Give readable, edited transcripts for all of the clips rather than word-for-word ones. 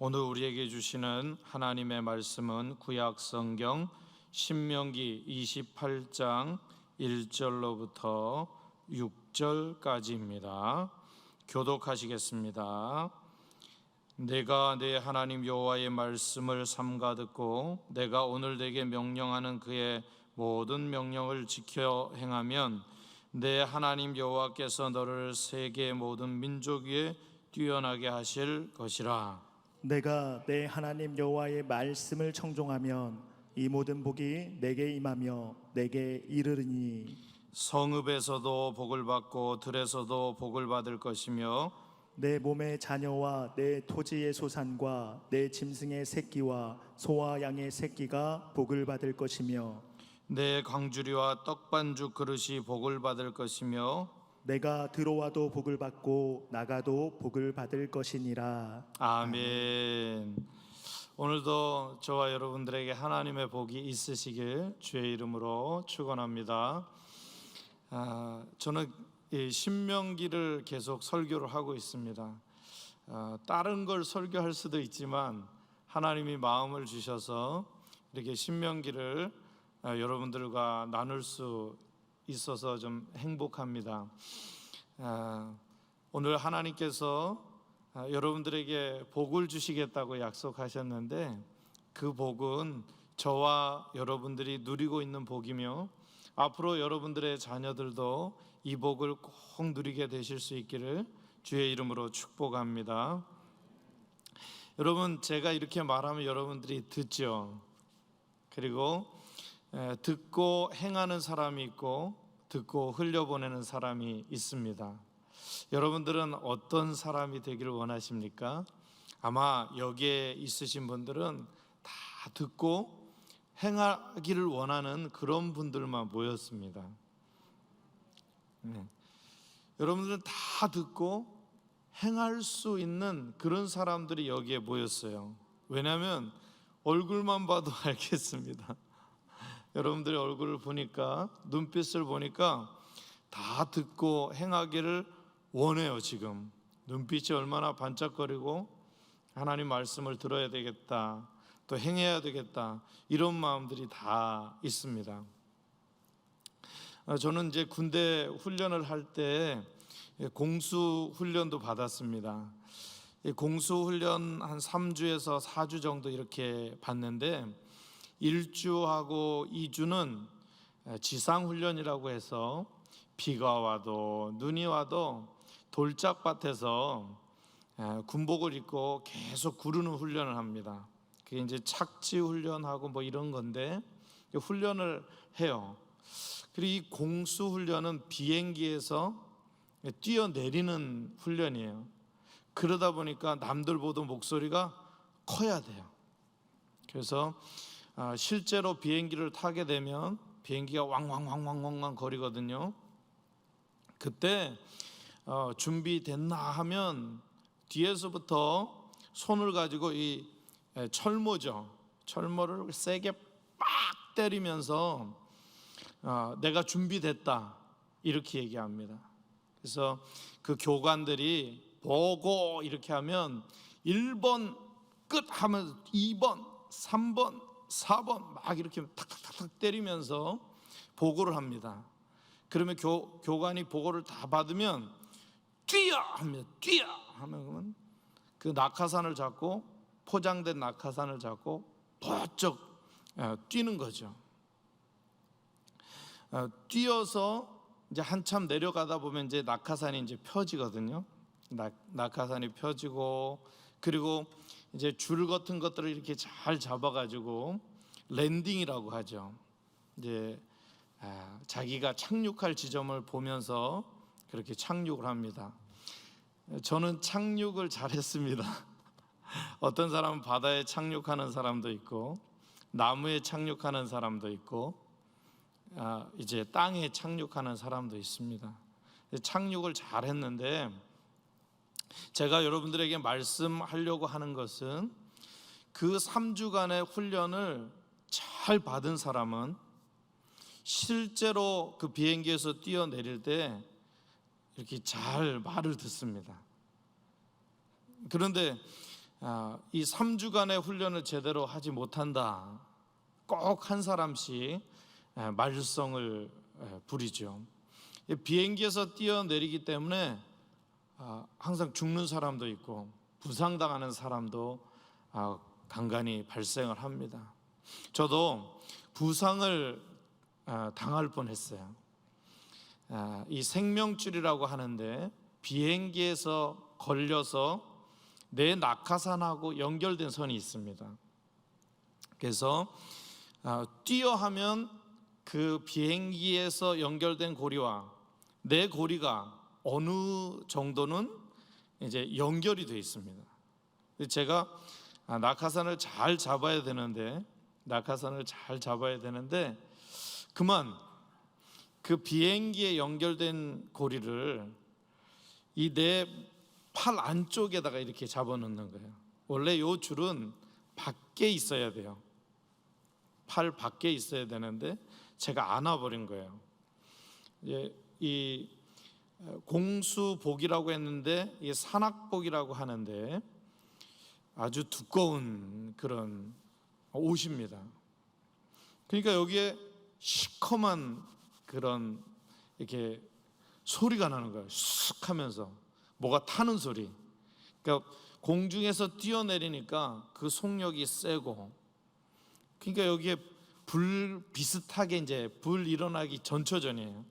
오늘 우리에게 주시는 하나님의 말씀은 구약 성경 신명기 28장 1절로부터 6절까지입니다. 교독하시겠습니다. 내가 내 하나님 여호와의 말씀을 삼가 듣고 내가 오늘 내게 명령하는 그의 모든 명령을 지켜 행하면 내 하나님 여호와께서 너를 세계 모든 민족 위에 뛰어나게 하실 것이라. 내가 내 하나님 여호와의 말씀을 청종하면 이 모든 복이 내게 임하며 내게 이르르니 성읍에서도 복을 받고 들에서도 복을 받을 것이며 내 몸의 자녀와 내 토지의 소산과 내 짐승의 새끼와 소와 양의 새끼가 복을 받을 것이며 내 광주리와 떡반죽 그릇이 복을 받을 것이며 내가 들어와도 복을 받고 나가도 복을 받을 것이니라. 아멘. 오늘도 저와 여러분들에게 하나님의 복이 있으시길 주의 이름으로 축원합니다. 저는 이 신명기를 계속 설교를 하고 있습니다. 다른 걸 설교할 수도 있지만 하나님이 마음을 주셔서 이렇게 신명기를 여러분들과 나눌 수 있어서 좀 행복합니다. 오늘 하나님께서 여러분들에게 복을 주시겠다고 약속하셨는데 그 복은 저와 여러분들이 누리고 있는 복이며 앞으로 여러분들의 자녀들도 이 복을 꼭 누리게 되실 수 있기를 주의 이름으로 축복합니다. 여러분, 제가 이렇게 말하면 여러분들이 듣죠. 그리고 듣고 행하는 사람이 있고 듣고 흘려보내는 사람이 있습니다. 여러분들은 어떤 사람이 되기를 원하십니까? 아마 여기에 있으신 분들은 다 듣고 행하기를 원하는 그런 분들만 모였습니다. 여러분들은 다 듣고 행할 수 있는 그런 사람들이 여기에 모였어요. 왜냐하면 얼굴만 봐도 알겠습니다. 여러분들의 얼굴을 보니까, 눈빛을 보니까 다 듣고 행하기를 원해요. 지금 눈빛이 얼마나 반짝거리고 하나님 말씀을 들어야 되겠다, 또 행해야 되겠다, 이런 마음들이 다 있습니다. 저는 이제 군대 훈련을 할 때 공수 훈련도 받았습니다. 공수 훈련 한 3주에서 4주 정도 이렇게 받는데 1주하고 2주는 지상훈련이라고 해서 비가 와도 눈이 와도 돌짝밭에서 군복을 입고 계속 구르는 훈련을 합니다. 그게 이제 착지 훈련하고 뭐 이런 건데 훈련을 해요. 그리고 이 공수 훈련은 비행기에서 뛰어내리는 훈련이에요. 그러다 보니까 남들보다 목소리가 커야 돼요. 그래서 실제로 비행기를 타게 되면 비행기가 왕왕왕왕왕 거리거든요. 그때 준비됐나 하면 뒤에서부터 손을 가지고 이 철모를 세게 빡 때리면서 내가 준비됐다 이렇게 얘기합니다. 그래서 그 교관들이 보고 이렇게 하면 1번 끝 하면 2번 3번 4번 막 이렇게 탁탁탁 때리면서 보고를 합니다. 그러면 교관이 보고를 다 받으면 뛰어 합니다. 뛰어 하면 그 낙하산을 잡고, 포장된 낙하산을 잡고 번쩍 뛰는 거죠. 뛰어서 이제 한참 내려가다 보면 이제 낙하산이 이제 펴지거든요. 낙하산이 펴지고, 그리고 이제 줄 같은 것들을 이렇게 잘 잡아가지고 랜딩이라고 하죠. 이제 자기가 착륙할 지점을 보면서 그렇게 착륙을 합니다. 저는 착륙을 잘했습니다. 어떤 사람은 바다에 착륙하는 사람도 있고 나무에 착륙하는 사람도 있고 이제 땅에 착륙하는 사람도 있습니다. 착륙을 잘했는데 제가 여러분들에게 말씀하려고 하는 것은 그 3주간의 훈련을 잘 받은 사람은 실제로 그 비행기에서 뛰어내릴 때 이렇게 잘 말을 듣습니다. 그런데 이 3주간의 훈련을 제대로 하지 못한다, 꼭 한 사람씩 말썽을 부리죠. 비행기에서 뛰어내리기 때문에 항상 죽는 사람도 있고 부상당하는 사람도 간간히 발생을 합니다. 저도 부상을 당할 뻔했어요. 이 생명줄이라고 하는데 비행기에서 걸려서 내 낙하산하고 연결된 선이 있습니다. 그래서 뛰어 하면 그 비행기에서 연결된 고리와 내 고리가 어느 정도는 이제 연결이 되어 있습니다. 제가 낙하산을 잘 잡아야 되는데 그만 그 비행기에 연결된 고리를 이 내 팔 안쪽에다가 이렇게 잡아놓는 거예요. 원래 요 줄은 밖에 있어야 돼요. 팔 밖에 있어야 되는데 제가 안아버린 거예요. 이 공수복이라고 했는데 이 산악복이라고 하는데 아주 두꺼운 그런 옷입니다. 그러니까 여기에 시커먼 그런 이렇게 소리가 나는 거예요. 쑥 하면서 뭐가 타는 소리. 그러니까 공중에서 뛰어내리니까 그 속력이 세고, 그러니까 여기에 불 비슷하게 이제 불 일어나기 전초전이에요.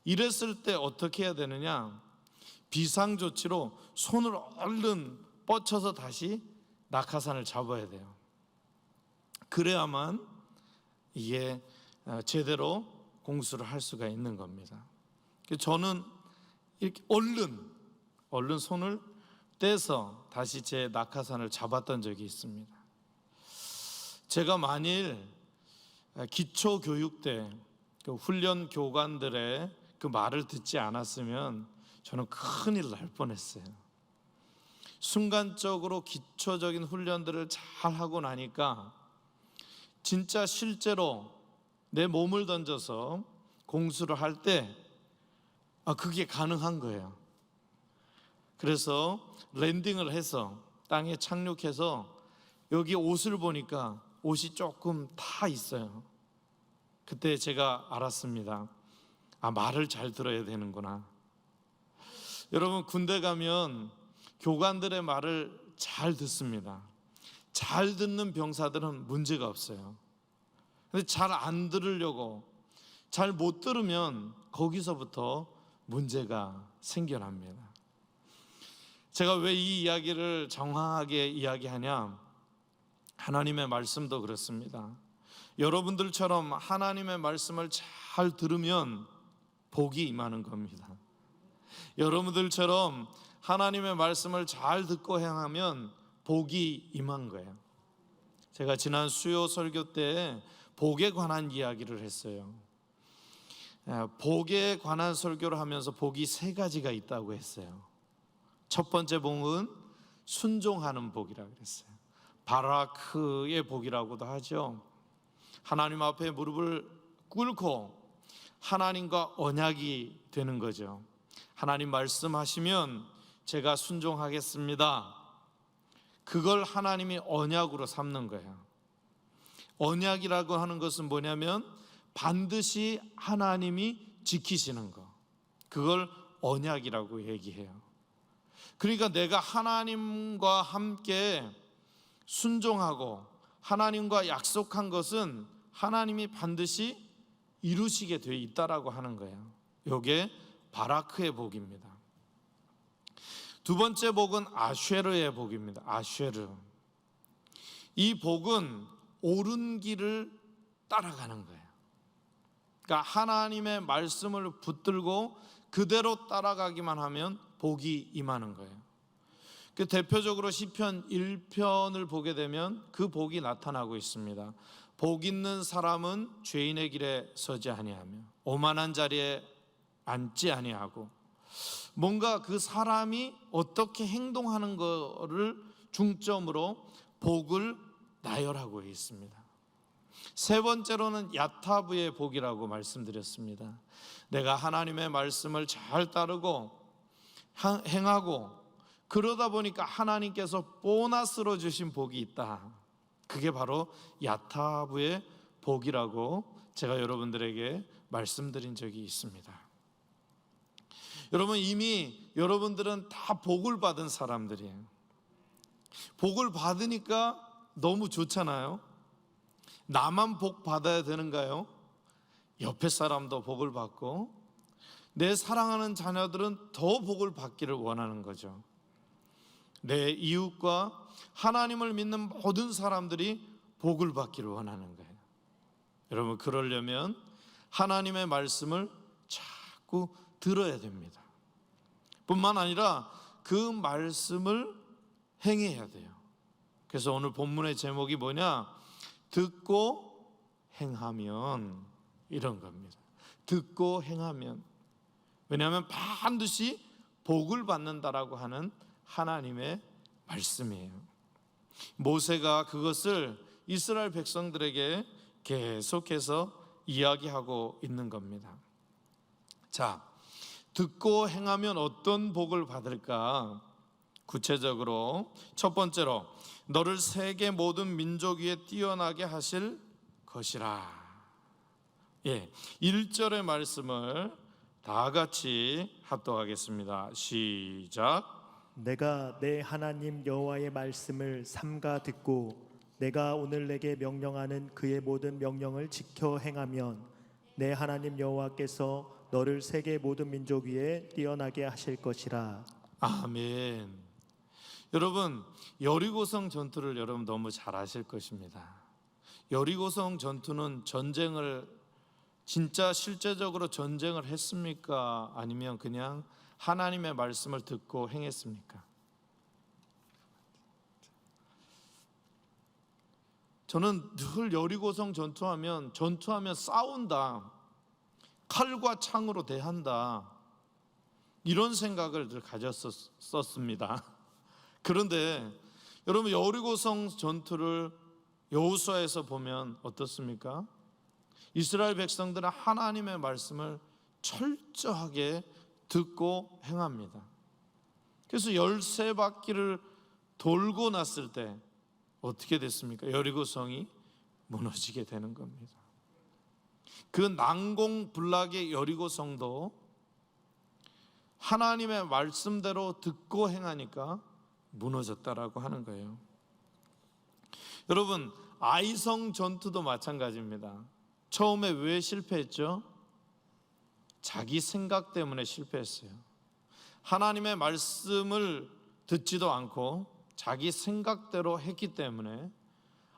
이랬을 때 어떻게 해야 되느냐? 비상조치로 손을 얼른 뻗쳐서 다시 낙하산을 잡아야 돼요. 그래야만 이게 제대로 공수를 할 수가 있는 겁니다. 저는 이렇게 얼른 손을 떼서 다시 제 낙하산을 잡았던 적이 있습니다. 제가 만일 기초교육 때 그 훈련 교관들의 그 말을 듣지 않았으면 저는 큰일 날 뻔했어요. 순간적으로 기초적인 훈련들을 잘 하고 나니까 진짜 실제로 내 몸을 던져서 공수를 할 때 그게 가능한 거예요. 그래서 랜딩을 해서 땅에 착륙해서 여기 옷을 보니까 옷이 조금 타 있어요. 그때 제가 알았습니다. 말을 잘 들어야 되는구나. 여러분, 군대 가면 교관들의 말을 잘 듣습니다. 잘 듣는 병사들은 문제가 없어요. 근데 잘 안 들으려고, 잘 못 들으면 거기서부터 문제가 생겨납니다. 제가 왜 이 이야기를 정확하게 이야기하냐? 하나님의 말씀도 그렇습니다. 여러분들처럼 하나님의 말씀을 잘 들으면 복이 임하는 겁니다. 여러분들처럼 하나님의 말씀을 잘 듣고 행하면 복이 임한 거예요. 제가 지난 수요 설교 때 복에 관한 이야기를 했어요. 복에 관한 설교를 하면서 복이 3가지가 있다고 했어요. 첫 번째 복은 순종하는 복이라고 그랬어요. 바라크의 복이라고도 하죠. 하나님 앞에 무릎을 꿇고 하나님과 언약이 되는 거죠. 하나님 말씀하시면 제가 순종하겠습니다. 그걸 하나님이 언약으로 삼는 거예요. 언약이라고 하는 것은 뭐냐면 반드시 하나님이 지키시는 거, 그걸 언약이라고 얘기해요. 그러니까 내가 하나님과 함께 순종하고 하나님과 약속한 것은 하나님이 반드시 이루시게 되어 있다라고 하는 거예요. 이게 바라크의 복입니다. 두 번째 복은 아쉐르의 복입니다. 아쉐르. 이 복은 옳은 길을 따라가는 거예요. 그러니까 하나님의 말씀을 붙들고 그대로 따라가기만 하면 복이 임하는 거예요. 그 대표적으로 시편 1편을 보게 되면 그 복이 나타나고 있습니다. 복 있는 사람은 죄인의 길에 서지 아니하며 오만한 자리에 앉지 아니하고, 뭔가 그 사람이 어떻게 행동하는 것을 중점으로 복을 나열하고 있습니다. 세 번째로는 야타브의 복이라고 말씀드렸습니다. 내가 하나님의 말씀을 잘 따르고 행하고 그러다 보니까 하나님께서 보너스로 주신 복이 있다. 그게 바로 야타브의 복이라고 제가 여러분들에게 말씀드린 적이 있습니다. 여러분, 이미 여러분들은 다 복을 받은 사람들이에요. 복을 받으니까 너무 좋잖아요. 나만 복 받아야 되는가요? 옆에 사람도 복을 받고 내 사랑하는 자녀들은 더 복을 받기를 원하는 거죠. 내 이웃과 하나님을 믿는 모든 사람들이 복을 받기를 원하는 거예요. 여러분, 그러려면 하나님의 말씀을 자꾸 들어야 됩니다. 뿐만 아니라 그 말씀을 행해야 돼요. 그래서 오늘 본문의 제목이 뭐냐? 듣고 행하면, 이런 겁니다. 듣고 행하면. 왜냐하면 반드시 복을 받는다라고 하는 하나님의 말씀이에요. 모세가 그것을 이스라엘 백성들에게 계속해서 이야기하고 있는 겁니다. 자, 듣고 행하면 어떤 복을 받을까? 구체적으로 첫 번째로 너를 세계 모든 민족 위에 뛰어나게 하실 것이라. 1절의 말씀을 다 같이 합독하겠습니다. 시작. 내가 내 하나님 여호와의 말씀을 삼가 듣고 내가 오늘 내게 명령하는 그의 모든 명령을 지켜 행하면 내 하나님 여호와께서 너를 세계 모든 민족 위에 뛰어나게 하실 것이라. 아멘. 여러분, 여리고성 전투를 여러분 너무 잘 아실 것입니다. 여리고성 전투는 전쟁을 진짜 실제적으로 전쟁을 했습니까? 아니면 그냥 하나님의 말씀을 듣고 행했습니까? 저는 늘 여리고성 전투하면 싸운다, 칼과 창으로 대한다, 이런 생각을 늘 가졌었습니다. 그런데 여러분, 여리고성 전투를 여호수아에서 보면 어떻습니까? 이스라엘 백성들은 하나님의 말씀을 철저하게 듣고 행합니다. 그래서 13바퀴를 돌고 났을 때 어떻게 됐습니까? 여리고성이 무너지게 되는 겁니다. 그 난공불락의 여리고성도 하나님의 말씀대로 듣고 행하니까 무너졌다라고 하는 거예요. 여러분, 아이성 전투도 마찬가지입니다. 처음에 왜 실패했죠? 자기 생각 때문에 실패했어요. 하나님의 말씀을 듣지도 않고 자기 생각대로 했기 때문에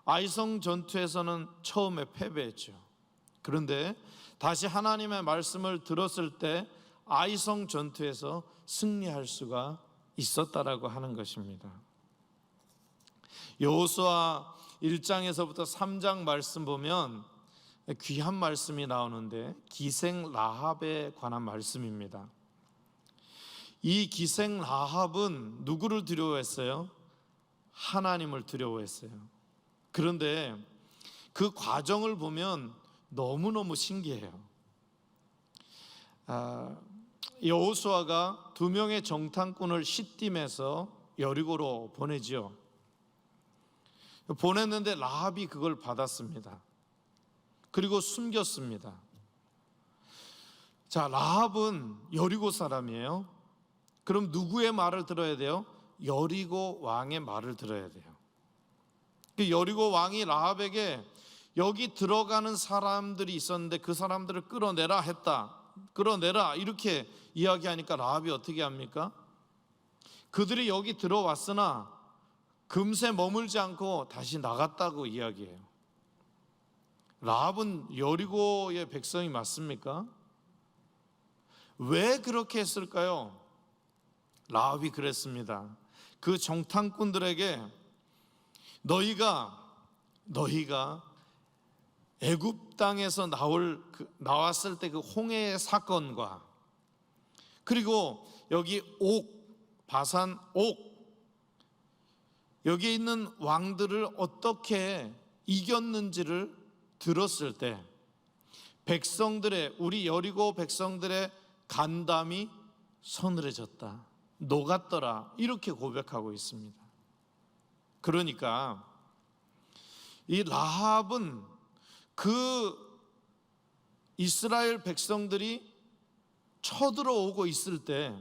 아이성 전투에서는 처음에 패배했죠. 그런데 다시 하나님의 말씀을 들었을 때 아이성 전투에서 승리할 수가 있었다라고 하는 것입니다. 여호수아 1장에서부터 3장 말씀 보면 귀한 말씀이 나오는데 기생 라합에 관한 말씀입니다. 이 기생 라합은 누구를 두려워했어요? 하나님을 두려워했어요. 그런데 그 과정을 보면 너무너무 신기해요. 여호수아가 2명의 정탐꾼을 시딤에서 여리고로 보내지요. 보냈는데 라합이 그걸 받았습니다. 그리고 숨겼습니다. 자, 라합은 여리고 사람이에요. 그럼 누구의 말을 들어야 돼요? 여리고 왕의 말을 들어야 돼요. 그 여리고 왕이 라합에게 여기 들어가는 사람들이 있었는데 그 사람들을 끌어내라 했다. 끌어내라 이렇게 이야기하니까 라합이 어떻게 합니까? 그들이 여기 들어왔으나 금세 머물지 않고 다시 나갔다고 이야기해요. 라합은 여리고의 백성이 맞습니까? 왜 그렇게 했을까요? 라합이 그랬습니다. 그 정탐꾼들에게 너희가 애굽 땅에서 나왔을 때 그 홍해의 사건과 그리고 여기 바산 여기에 있는 왕들을 어떻게 이겼는지를 들었을 때 우리 여리고 백성들의 간담이 서늘해졌다. 녹았더라, 이렇게 고백하고 있습니다. 그러니까 이 라합은 그 이스라엘 백성들이 쳐들어오고 있을 때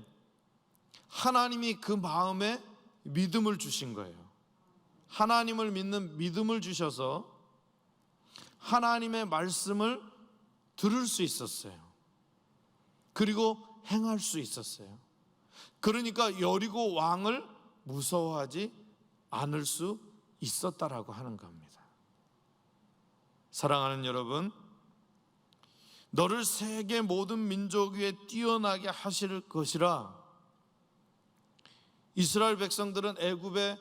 하나님이 그 마음에 믿음을 주신 거예요. 하나님을 믿는 믿음을 주셔서 하나님의 말씀을 들을 수 있었어요. 그리고 행할 수 있었어요. 그러니까 여리고 왕을 무서워하지 않을 수 있었다라고 하는 겁니다. 사랑하는 여러분, 너를 세계 모든 민족 위에 뛰어나게 하실 것이라. 이스라엘 백성들은 애굽에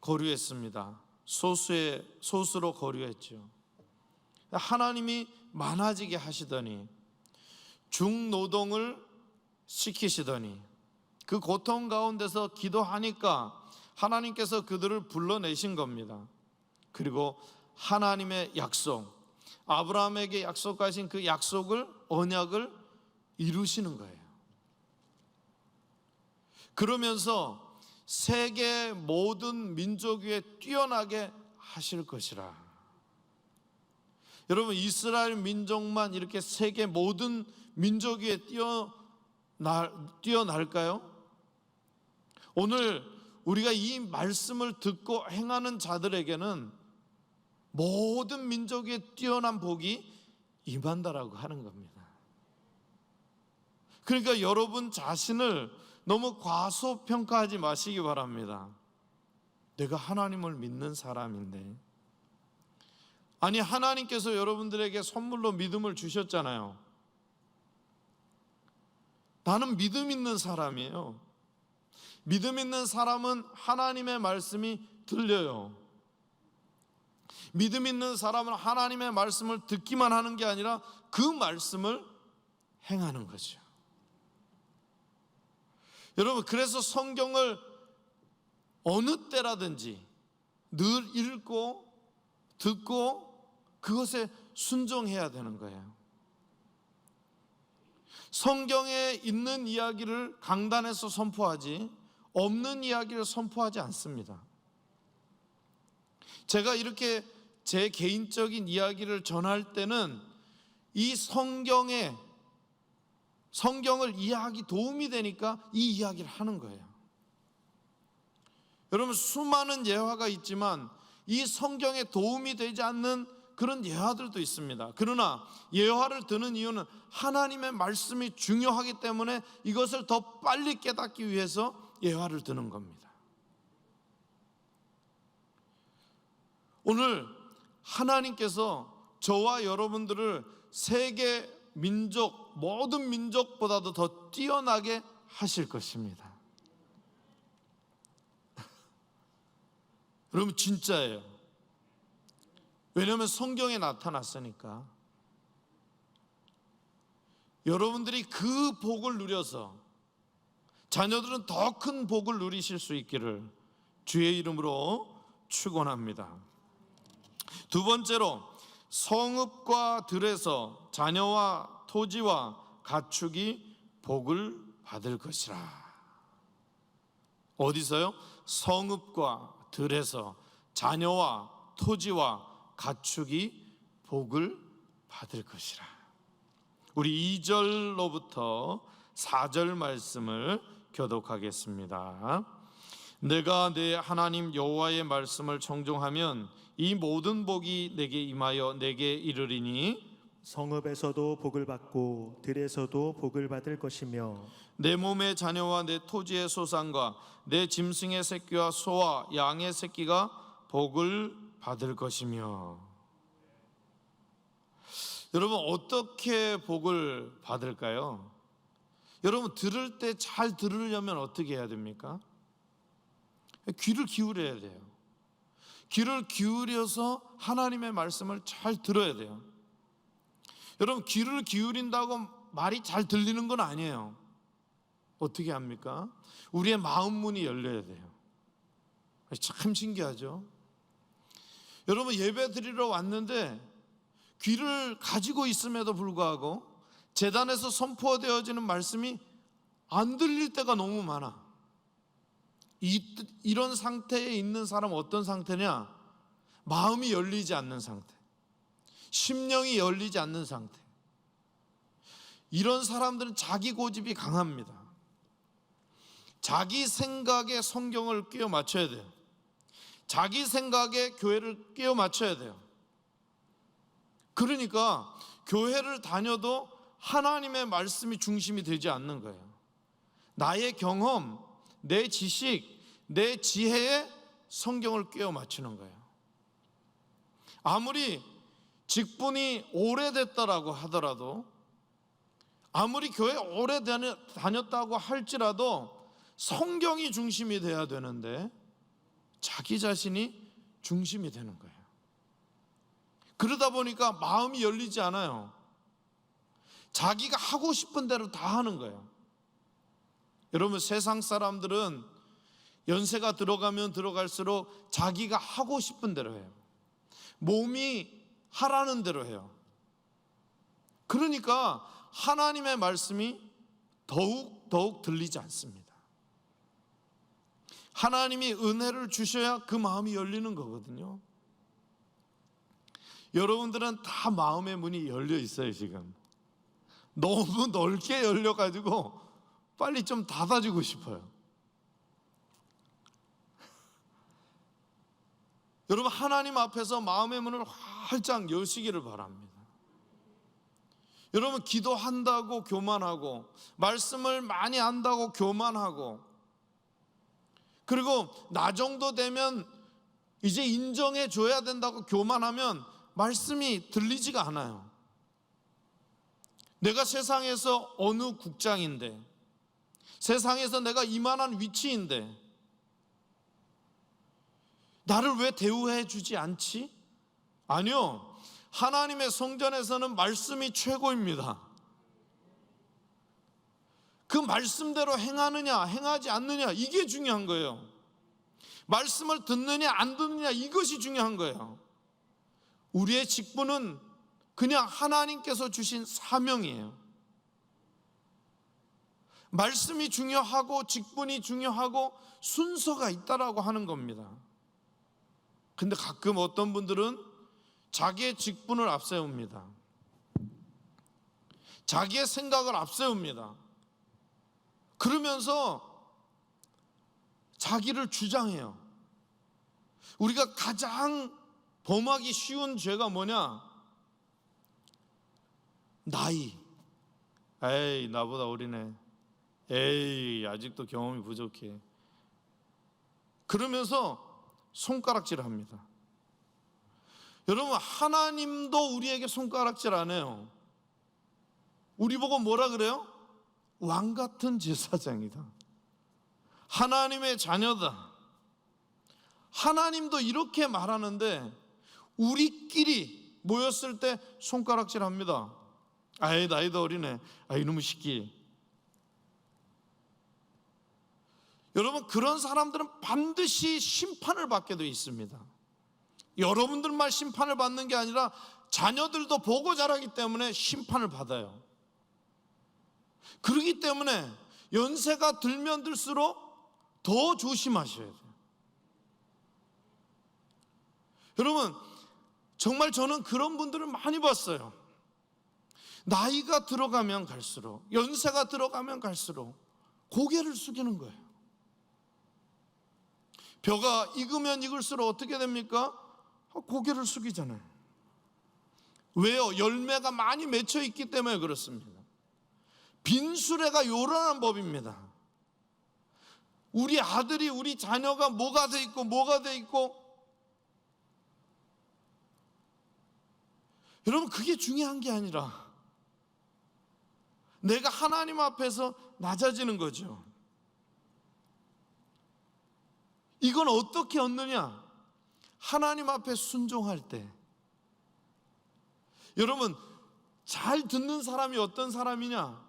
거류했습니다. 소수로 거류했죠. 하나님이 많아지게 하시더니 중노동을 시키시더니 그 고통 가운데서 기도하니까 하나님께서 그들을 불러내신 겁니다. 그리고 하나님의 약속, 아브라함에게 약속하신 그 약속을, 언약을 이루시는 거예요. 그러면서 세계 모든 민족 위에 뛰어나게 하실 것이라. 여러분, 이스라엘 민족만 이렇게 세계 모든 민족 위에 뛰어날까요? 오늘 우리가 이 말씀을 듣고 행하는 자들에게는 모든 민족 위에 뛰어난 복이 임한다라고 하는 겁니다. 그러니까 여러분 자신을 너무 과소평가하지 마시기 바랍니다. 내가 하나님을 믿는 사람인데, 아니 하나님께서 여러분들에게 선물로 믿음을 주셨잖아요. 나는 믿음 있는 사람이에요. 믿음 있는 사람은 하나님의 말씀이 들려요. 믿음 있는 사람은 하나님의 말씀을 듣기만 하는 게 아니라 그 말씀을 행하는 거죠. 여러분, 그래서 성경을 어느 때라든지 늘 읽고 듣고 그것에 순종해야 되는 거예요. 성경에 있는 이야기를 강단에서 선포하지 없는 이야기를 선포하지 않습니다. 제가 이렇게 제 개인적인 이야기를 전할 때는 이 성경을 이해하기 도움이 되니까 이 이야기를 하는 거예요. 여러분, 수많은 예화가 있지만 이 성경에 도움이 되지 않는 그런 예화들도 있습니다. 그러나 예화를 드는 이유는 하나님의 말씀이 중요하기 때문에 이것을 더 빨리 깨닫기 위해서 예화를 드는 겁니다. 오늘 하나님께서 저와 여러분들을 세계 민족, 모든 민족보다도 더 뛰어나게 하실 것입니다. 여러분, 진짜예요. 왜냐하면 성경에 나타났으니까. 여러분들이 그 복을 누려서 자녀들은 더 큰 복을 누리실 수 있기를 주의 이름으로 축원합니다. 두 번째로, 성읍과 들에서 자녀와 토지와 가축이 복을 받을 것이라. 어디서요? 성읍과 들에서 자녀와 토지와 가축이 복을 받을 것이라. 우리 2절로부터 4절 말씀을 교독하겠습니다. 내가 내 하나님 여호와의 말씀을 청종하면 이 모든 복이 내게 임하여 내게 이르리니 성읍에서도 복을 받고 들에서도 복을 받을 것이며 내 몸의 자녀와 내 토지의 소산과 내 짐승의 새끼와 소와 양의 새끼가 복을 받을 것이며. 여러분, 어떻게 복을 받을까요? 여러분, 들을 때 잘 들으려면 어떻게 해야 됩니까? 귀를 기울여야 돼요. 귀를 기울여서 하나님의 말씀을 잘 들어야 돼요. 여러분, 귀를 기울인다고 말이 잘 들리는 건 아니에요. 어떻게 합니까? 우리의 마음 문이 열려야 돼요. 참 신기하죠? 여러분, 예배 드리러 왔는데 귀를 가지고 있음에도 불구하고 제단에서 선포되어지는 말씀이 안 들릴 때가 너무 많아. 이런 상태에 있는 사람은 어떤 상태냐? 마음이 열리지 않는 상태, 심령이 열리지 않는 상태. 이런 사람들은 자기 고집이 강합니다. 자기 생각에 성경을 끼워 맞춰야 돼요. 자기 생각에 교회를 끼워 맞춰야 돼요. 그러니까 교회를 다녀도 하나님의 말씀이 중심이 되지 않는 거예요. 나의 경험, 내 지식, 내 지혜에 성경을 끼워 맞추는 거예요. 아무리 직분이 오래됐다라고 하더라도, 아무리 교회 오래 다녔다고 할지라도 성경이 중심이 돼야 되는데 자기 자신이 중심이 되는 거예요. 그러다 보니까 마음이 열리지 않아요. 자기가 하고 싶은 대로 다 하는 거예요. 여러분, 세상 사람들은 연세가 들어가면 들어갈수록 자기가 하고 싶은 대로 해요. 몸이 하라는 대로 해요. 그러니까 하나님의 말씀이 더욱 들리지 않습니다. 하나님이 은혜를 주셔야 그 마음이 열리는 거거든요. 여러분들은 다 마음의 문이 열려 있어요. 지금 너무 넓게 열려가지고 빨리 좀 닫아주고 싶어요. 여러분, 하나님 앞에서 마음의 문을 활짝 여시기를 바랍니다. 여러분, 기도한다고 교만하고, 말씀을 많이 안다고 교만하고, 그리고 나 정도 되면 이제 인정해 줘야 된다고 교만하면 말씀이 들리지가 않아요. 내가 세상에서 어느 국장인데, 세상에서 내가 이만한 위치인데 나를 왜 대우해 주지 않지? 아니요, 하나님의 성전에서는 말씀이 최고입니다. 그 말씀대로 행하느냐 행하지 않느냐, 이게 중요한 거예요. 말씀을 듣느냐 안 듣느냐, 이것이 중요한 거예요. 우리의 직분은 그냥 하나님께서 주신 사명이에요. 말씀이 중요하고 직분이 중요하고 순서가 있다라고 하는 겁니다. 근데 가끔 어떤 분들은 자기의 직분을 앞세웁니다. 자기의 생각을 앞세웁니다. 그러면서 자기를 주장해요. 우리가 가장 범하기 쉬운 죄가 뭐냐? 나이. 에이, 나보다 어리네. 에이, 아직도 경험이 부족해. 그러면서 손가락질을 합니다. 여러분, 하나님도 우리에게 손가락질 안 해요. 우리 보고 뭐라 그래요? 왕 같은 제사장이다. 하나님의 자녀다. 하나님도 이렇게 말하는데 우리끼리 모였을 때 손가락질 합니다. 아이, 나이도 어리네. 아, 이놈의 새끼. 여러분, 그런 사람들은 반드시 심판을 받게 되어 있습니다. 여러분들만 심판을 받는 게 아니라 자녀들도 보고 자라기 때문에 심판을 받아요. 그렇기 때문에 연세가 들면 들수록 더 조심하셔야 돼요. 여러분, 정말 저는 그런 분들을 많이 봤어요. 나이가 들어가면 갈수록, 연세가 들어가면 갈수록 고개를 숙이는 거예요. 벼가 익으면 익을수록 어떻게 됩니까? 고개를 숙이잖아요. 왜요? 열매가 많이 맺혀 있기 때문에 그렇습니다. 빈수레가 요란한 법입니다. 우리 아들이, 우리 자녀가 뭐가 돼 있고 여러분, 그게 중요한 게 아니라 내가 하나님 앞에서 낮아지는 거죠. 이건 어떻게 얻느냐? 하나님 앞에 순종할 때. 여러분, 잘 듣는 사람이 어떤 사람이냐?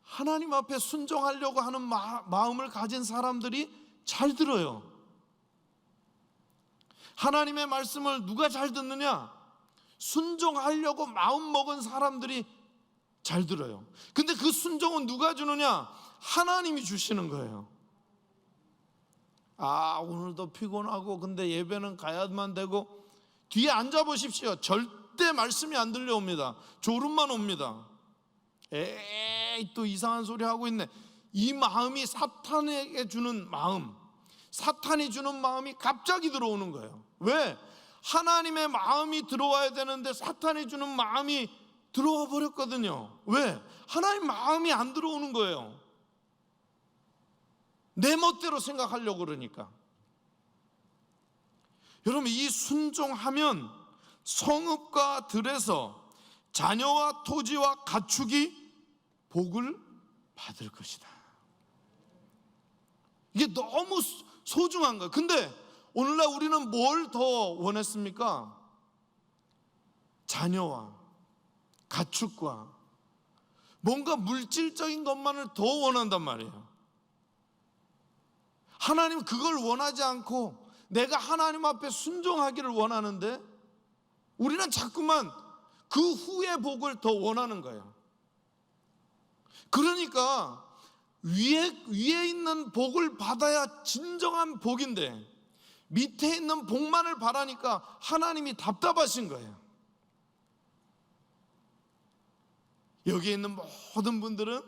하나님 앞에 순종하려고 하는 마음을 가진 사람들이 잘 들어요. 하나님의 말씀을 누가 잘 듣느냐? 순종하려고 마음 먹은 사람들이 잘 들어요. 근데 그 순종은 누가 주느냐? 하나님이 주시는 거예요. 오늘도 피곤하고 근데 예배는 가야만 되고, 뒤에 앉아 보십시오. 절대 말씀이 안 들려옵니다. 졸음만 옵니다. 에이, 또 이상한 소리 하고 있네. 이 마음이 사탄에게 주는 마음, 사탄이 주는 마음이 갑자기 들어오는 거예요. 왜? 하나님의 마음이 들어와야 되는데 사탄이 주는 마음이 들어와 버렸거든요. 왜? 하나님 마음이 안 들어오는 거예요. 내 멋대로 생각하려고 그러니까. 여러분, 이 순종하면 성읍과 들에서 자녀와 토지와 가축이 복을 받을 것이다. 이게 너무 소중한 거예요. 근데 오늘날 우리는 뭘 더 원했습니까? 자녀와 가축과 뭔가 물질적인 것만을 더 원한단 말이에요. 하나님 그걸 원하지 않고 내가 하나님 앞에 순종하기를 원하는데, 우리는 자꾸만 그 후의 복을 더 원하는 거예요. 그러니까 위에 있는 복을 받아야 진정한 복인데 밑에 있는 복만을 바라니까 하나님이 답답하신 거예요. 여기에 있는 모든 분들은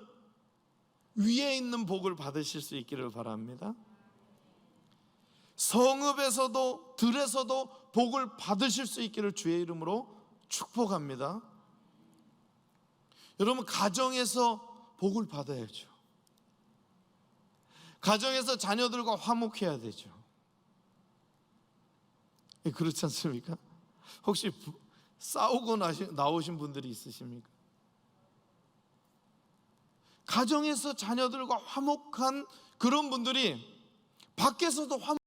위에 있는 복을 받으실 수 있기를 바랍니다. 성읍에서도 들에서도 복을 받으실 수 있기를 주의 이름으로 축복합니다. 여러분, 가정에서 복을 받아야죠. 가정에서 자녀들과 화목해야 되죠. 그렇지 않습니까? 혹시 싸우고 나오신 분들이 있으십니까? 가정에서 자녀들과 화목한 그런 분들이 밖에서도 화목